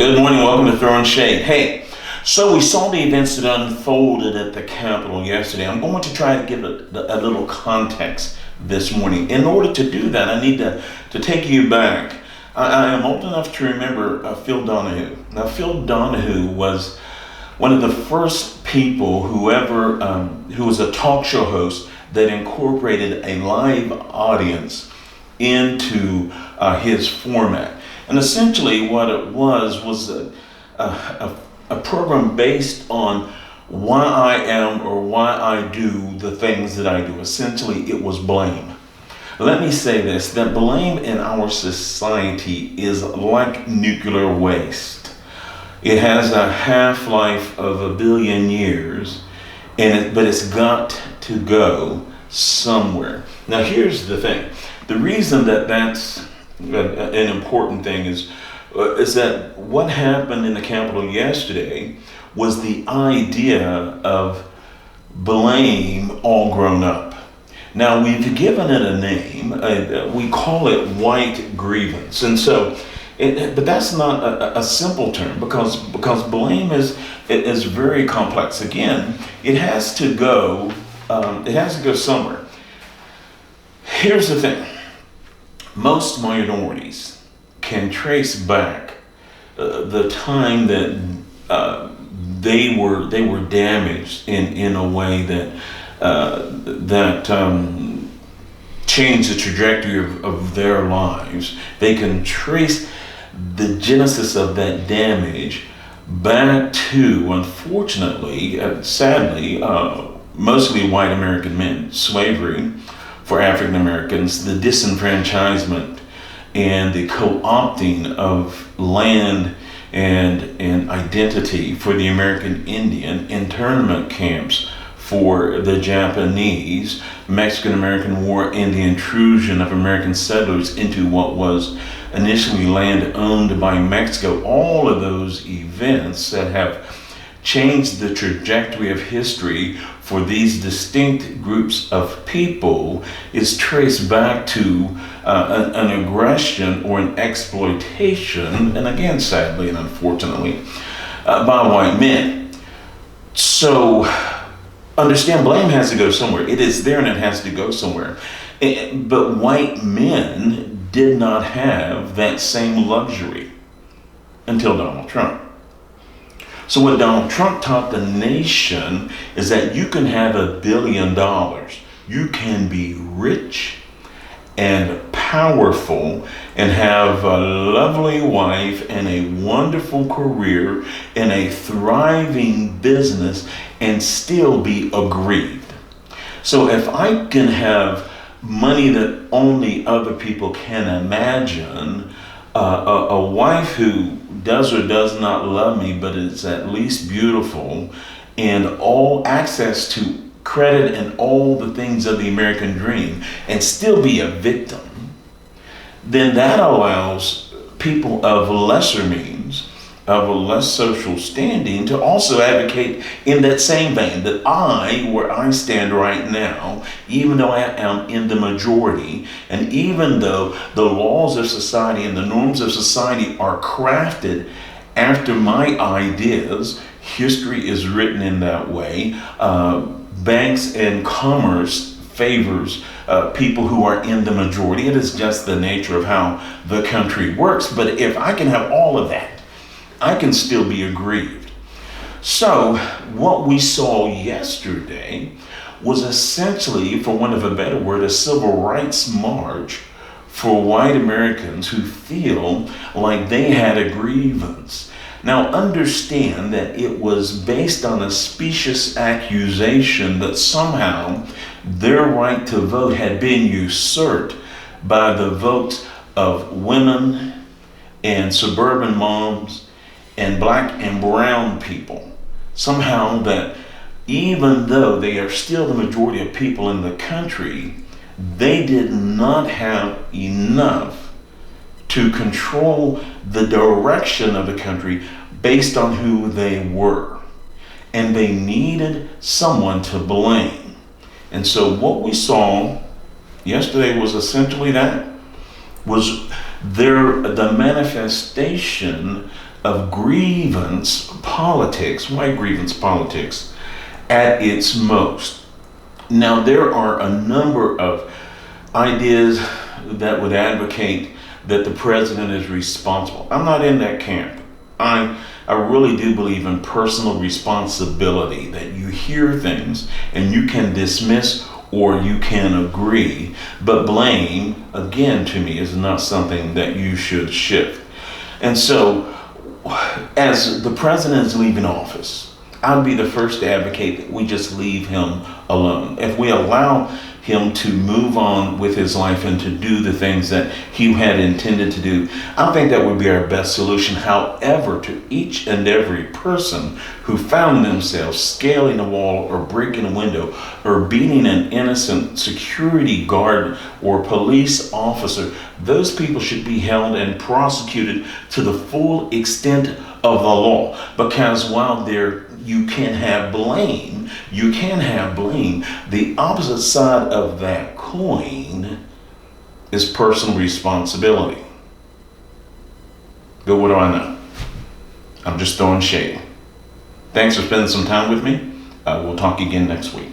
Good morning, welcome to Throwing Shade. Hey, so we saw the events that unfolded at the Capitol yesterday. I'm going to try to give a little context this morning. In order to do that, I need to take you back. I am old enough to remember Phil Donahue. Now, Phil Donahue was one of the first people who was a talk show host that incorporated a live audience into his format. And essentially what it was a program based on why I am or why I do the things that I do. Essentially, it was blame. Let me say this, that blame in our society is like nuclear waste. It has a half-life of 1 billion years, but it's got to go somewhere. Now, here's the thing. The reason that's an important thing is that what happened in the Capitol yesterday was the idea of blame all grown up. Now, we've given it a name. We call it white grievance. And so, but that's not a simple term because blame is very complex. Again, it has to go somewhere. Here's the thing. Most minorities can trace back the time that they were damaged in a way that changed the trajectory of their lives. They can trace the genesis of that damage back to, unfortunately, sadly, mostly white American men, slavery for African Americans, the disenfranchisement and the co-opting of land and identity for the American Indian, internment camps for the Japanese, Mexican-American War, and the intrusion of American settlers into what was initially land owned by Mexico. All of those events that have changed the trajectory of history for these distinct groups of people is traced back to an aggression or an exploitation, and again, sadly and unfortunately, by white men. So understand, blame has to go somewhere. It is there and it has to go somewhere. But white men did not have that same luxury until Donald Trump. So what Donald Trump taught the nation is that you can have $1 billion. You can be rich and powerful and have a lovely wife and a wonderful career and a thriving business and still be aggrieved. So if I can have money that only other people can imagine, a wife who does or does not love me, but is at least beautiful, and all access to credit and all the things of the American dream, and still be a victim, then that allows people of lesser means, of a less social standing, to also advocate in that same vein that where I stand right now, even though I am in the majority, and even though the laws of society and the norms of society are crafted after my ideas, history is written in that way. Banks and commerce favors people who are in the majority. It is just the nature of how the country works. But if I can have all of that, I can still be aggrieved. So what we saw yesterday was essentially, for want of a better word, a civil rights march for white Americans who feel like they had a grievance. Now understand that it was based on a specious accusation that somehow their right to vote had been usurped by the votes of women and suburban moms and black and brown people. Somehow that even though they are still the majority of people in the country, they did not have enough to control the direction of the country based on who they were. And they needed someone to blame. And so what we saw yesterday was essentially that, was the manifestation of grievance politics, white grievance politics, at its most. Now, there are a number of ideas that would advocate that the president is responsible. I'm not in that camp. I really do believe in personal responsibility, that you hear things and you can dismiss or you can agree, but blame, again, to me, is not something that you should shift. And so, as the president is leaving office, I'd be the first to advocate that we just leave him alone. If we allow him to move on with his life and to do the things that he had intended to do, I think that would be our best solution. However, to each and every person who found themselves scaling a wall or breaking a window or beating an innocent security guard or police officer, those people should be held and prosecuted to the full extent of the law. Because while you can have blame, the opposite side of that coin is personal responsibility. But what do I know? I'm just throwing shade. Thanks for spending some time with me. We'll talk again next week.